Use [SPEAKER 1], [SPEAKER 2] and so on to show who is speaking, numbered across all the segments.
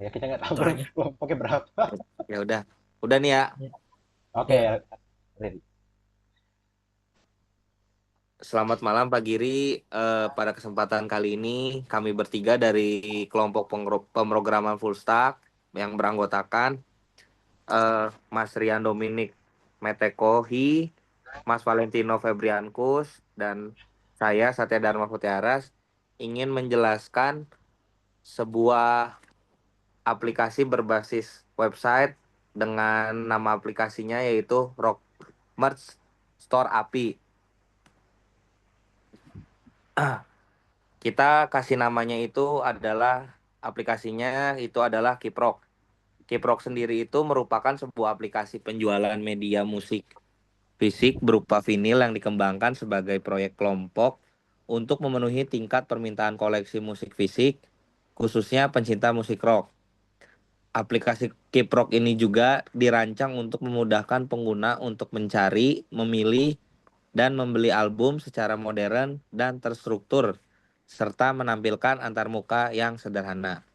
[SPEAKER 1] Ya kita nggak tahu
[SPEAKER 2] Aturannya.
[SPEAKER 1] kelompoknya berapa.
[SPEAKER 2] Ya udah nih ya.
[SPEAKER 1] Oke,
[SPEAKER 2] Ya.
[SPEAKER 1] ready.
[SPEAKER 2] Selamat malam Pak Giri. Pada kesempatan kali ini kami bertiga dari kelompok pemrograman full stack yang beranggotakan Mas Rian Dominic Metekohi, Mas Valentino Febriankus, dan saya Satya Dharma Putiaras ingin menjelaskan sebuah aplikasi berbasis website dengan nama aplikasinya yaitu Rock Merge Store API. Kita kasih namanya itu adalah aplikasinya itu adalah Kiprok. Kiprok sendiri itu merupakan sebuah aplikasi penjualan media musik fisik berupa vinil yang dikembangkan sebagai proyek kelompok untuk memenuhi tingkat permintaan koleksi musik fisik, khususnya pencinta musik rock. Aplikasi Kiprok ini juga dirancang untuk memudahkan pengguna untuk mencari, memilih, dan membeli album secara modern dan terstruktur, serta menampilkan antarmuka yang sederhana.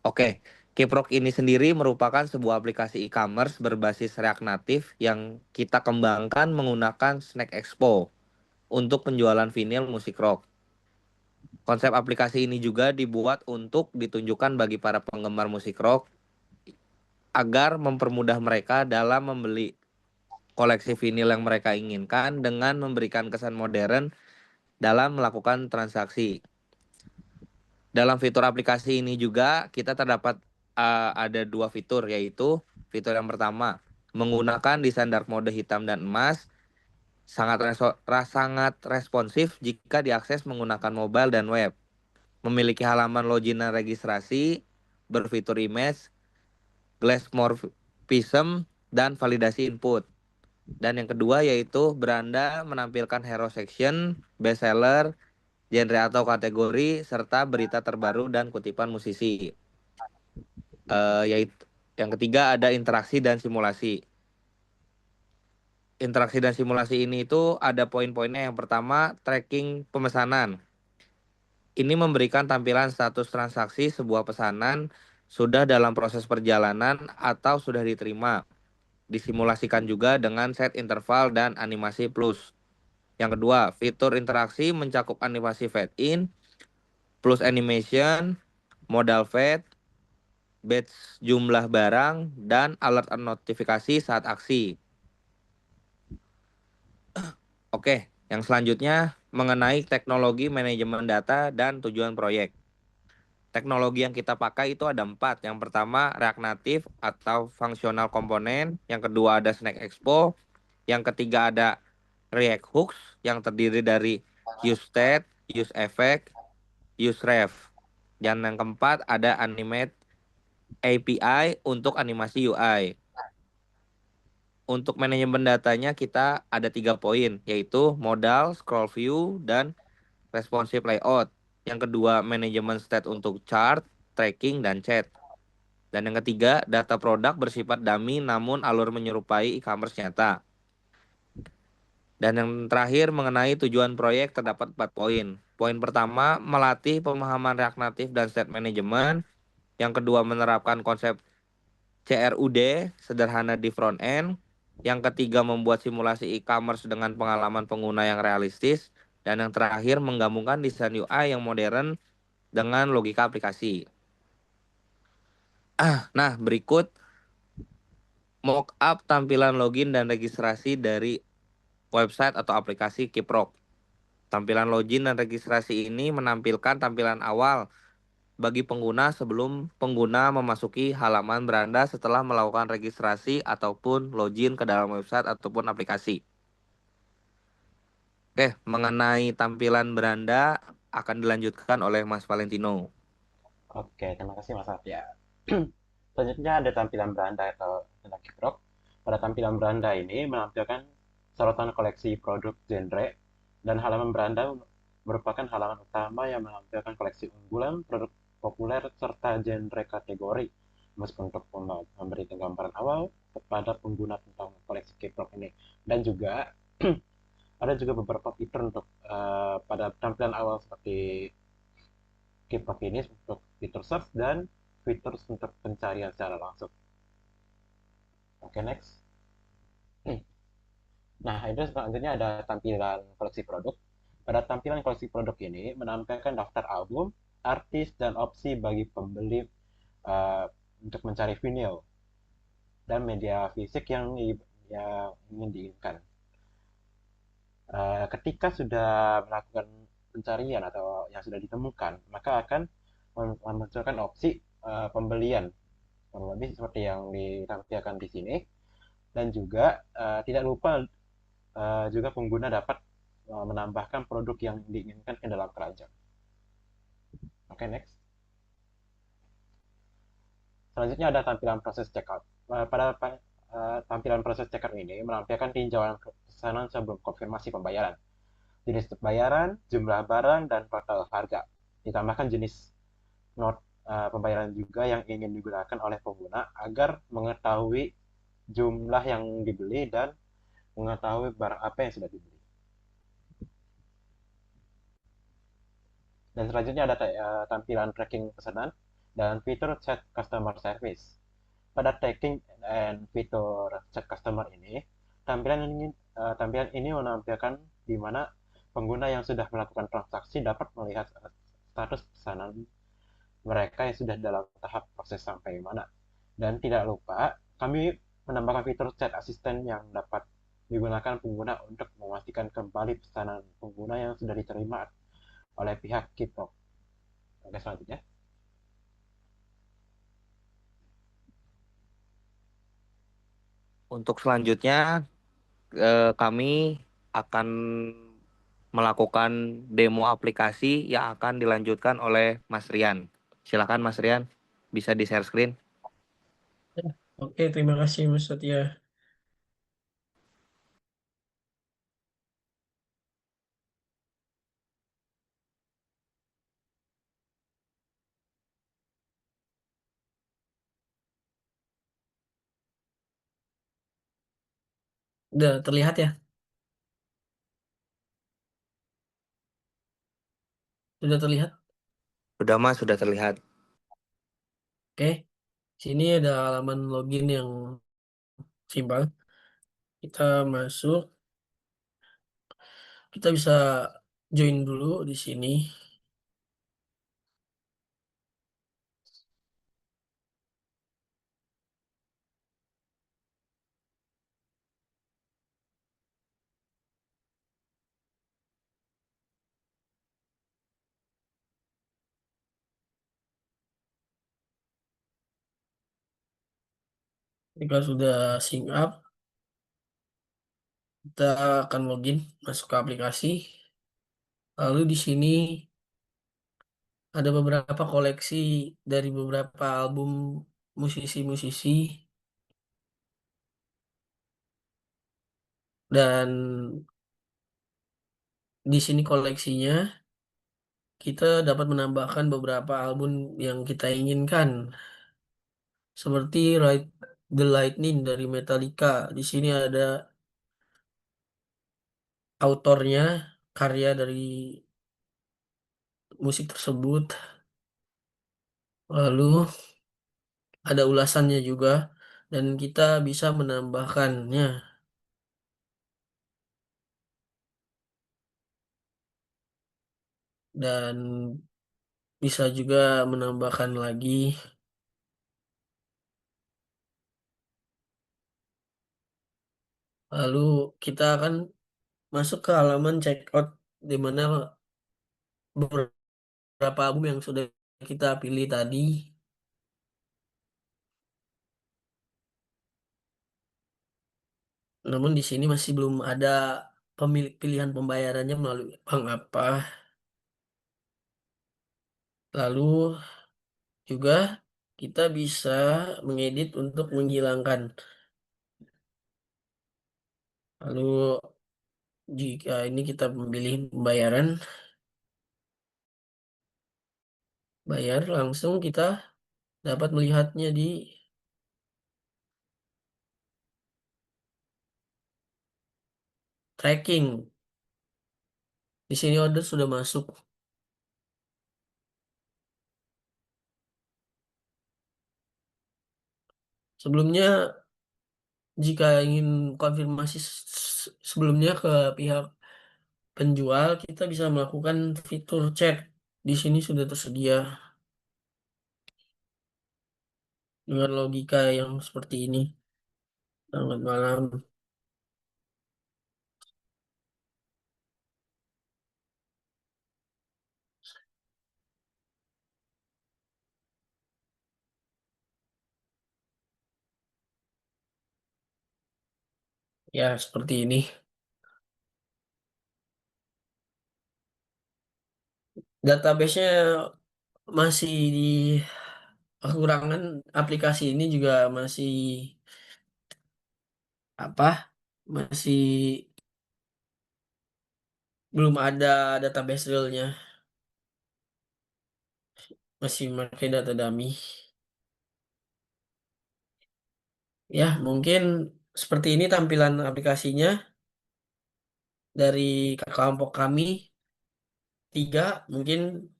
[SPEAKER 2] Oke, Kiprok ini sendiri merupakan sebuah aplikasi e-commerce berbasis React Native yang kita kembangkan menggunakan Snack Expo untuk penjualan vinil musik rock. Konsep aplikasi ini juga dibuat untuk ditunjukkan bagi para penggemar musik rock agar mempermudah mereka dalam membeli koleksi vinil yang mereka inginkan dengan memberikan kesan modern dalam melakukan transaksi. Dalam fitur aplikasi ini juga kita terdapat ada dua fitur, yaitu fitur yang pertama menggunakan desain dark mode hitam dan emas, sangat responsif jika diakses menggunakan mobile dan web. Memiliki halaman login dan registrasi, berfitur image, glass morphism, dan validasi input. Dan yang kedua yaitu beranda menampilkan hero section, bestseller, genre atau kategori, serta berita terbaru dan kutipan musisi. Yaitu yang ketiga ada interaksi dan simulasi. Interaksi dan simulasi ini itu ada poin-poinnya. Yang pertama, tracking pemesanan. Ini memberikan tampilan status transaksi sebuah pesanan sudah dalam proses perjalanan atau sudah diterima. Disimulasikan juga dengan set interval dan animasi plus. Yang kedua, fitur interaksi mencakup animasi fade in, plus animation, modal fade, batch jumlah barang, dan alert notifikasi saat aksi. Oke, yang selanjutnya mengenai teknologi manajemen data dan tujuan proyek. Teknologi yang kita pakai itu ada empat. Yang pertama React Native atau Functional Component. Yang kedua ada Snack Expo. Yang ketiga ada React Hooks yang terdiri dari useState, useEffect, useRef. Dan yang keempat ada Animate API untuk animasi UI. Untuk manajemen datanya kita ada 3 poin, yaitu modal, scroll view, dan responsive layout. Yang kedua, manajemen state untuk chart, tracking, dan chat. Dan yang ketiga, data produk bersifat dummy namun alur menyerupai e-commerce nyata. Dan yang terakhir, mengenai tujuan proyek terdapat 4 poin. Poin pertama, melatih pemahaman React Native dan state management. Yang kedua, menerapkan konsep CRUD sederhana di front end. Yang ketiga, membuat simulasi e-commerce dengan pengalaman pengguna yang realistis. Dan yang terakhir, menggabungkan desain UI yang modern dengan logika aplikasi. Nah, berikut mockup tampilan login dan registrasi dari website atau aplikasi Kiprok. Tampilan login dan registrasi ini menampilkan tampilan awal bagi pengguna sebelum pengguna memasuki halaman beranda setelah melakukan registrasi ataupun login ke dalam website ataupun aplikasi. Oke, mengenai tampilan beranda akan dilanjutkan oleh Mas Valentino.
[SPEAKER 1] Oke, terima kasih Mas Satya. Selanjutnya ada tampilan beranda atau tentang Kiprok. Pada tampilan beranda ini menampilkan sorotan koleksi produk genre dan halaman beranda merupakan halaman utama yang menampilkan koleksi unggulan, produk populer, serta genre kategori. Meskipun untuk memberi gambaran awal kepada pengguna tentang koleksi Kiprok ini. Dan juga ada juga beberapa fitur untuk pada tampilan awal seperti Keyword ini untuk fitur search dan fitur untuk pencarian secara langsung. Oke, next. Nah, itu selanjutnya ada tampilan koleksi produk. Pada tampilan koleksi produk ini menampilkan daftar album, artis, dan opsi bagi pembeli uh, untuk mencari vinyl dan media fisik yang ingin diinginkan. Ketika sudah melakukan pencarian atau yang sudah ditemukan, maka akan memunculkan opsi pembelian, kurang lebih seperti yang ditampilkan di sini. Dan juga tidak lupa juga pengguna dapat menambahkan produk yang diinginkan ke dalam keranjang. Oke, next. Selanjutnya ada tampilan proses checkout. Tampilan proses checkout ini menampilkan tinjauan pesanan sebelum konfirmasi pembayaran, jenis pembayaran, jumlah barang, dan total harga. Ditambahkan jenis not pembayaran juga yang ingin digunakan oleh pengguna agar mengetahui jumlah yang dibeli dan mengetahui barang apa yang sudah dibeli. Dan selanjutnya ada tampilan tracking pesanan dan fitur chat customer service. Pada tracking dan fitur chat customer ini, tampilan ini menampilkan di mana pengguna yang sudah melakukan transaksi dapat melihat status pesanan mereka yang sudah dalam tahap proses sampai mana. Dan tidak lupa, kami menambahkan fitur chat asisten yang dapat digunakan pengguna untuk memastikan kembali pesanan pengguna yang sudah diterima oleh pihak Kiprop. Oke, selanjutnya.
[SPEAKER 2] Untuk selanjutnya kami akan melakukan demo aplikasi yang akan dilanjutkan oleh Mas Rian. Silakan Mas Rian, bisa di share screen.
[SPEAKER 3] Ya, oke, terima kasih Mas Satya. Udah terlihat ya? Sudah terlihat?
[SPEAKER 2] Sudah Mas, sudah terlihat.
[SPEAKER 3] Oke, sini ada halaman login yang simpel. Kita masuk, kita bisa join dulu di sini. Jika sudah sign up, kita akan login masuk ke aplikasi. Lalu di sini ada beberapa koleksi dari beberapa album musisi-musisi dan di sini koleksinya kita dapat menambahkan beberapa album yang kita inginkan seperti Ride the Lightning dari Metallica. Di sini ada autornya, karya dari musik tersebut. Lalu ada ulasannya juga dan kita bisa menambahkannya dan bisa juga menambahkan lagi. Lalu kita akan masuk ke halaman checkout di mana beberapa album yang sudah kita pilih tadi. Namun di sini masih belum ada pemilik pilihan pembayarannya melalui bank apa. Lalu juga kita bisa mengedit untuk menghilangkan. Lalu jika ini kita memilih pembayaran, bayar langsung kita dapat melihatnya di tracking. Di sini order sudah masuk. Sebelumnya, jika ingin konfirmasi sebelumnya ke pihak penjual, kita bisa melakukan fitur chat. Di sini sudah tersedia dengan logika yang seperti ini. Selamat malam. Ya, seperti ini. Database-nya masih di kekurangan, aplikasi ini juga masih apa? Masih belum ada database realnya. Masih pakai data dummy. Ya, mungkin seperti ini tampilan aplikasinya dari kelompok kami tiga. Mungkin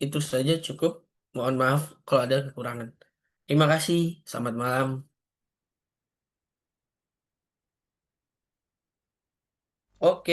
[SPEAKER 3] itu saja cukup. Mohon maaf kalau ada kekurangan. Terima kasih. Selamat malam. Oke.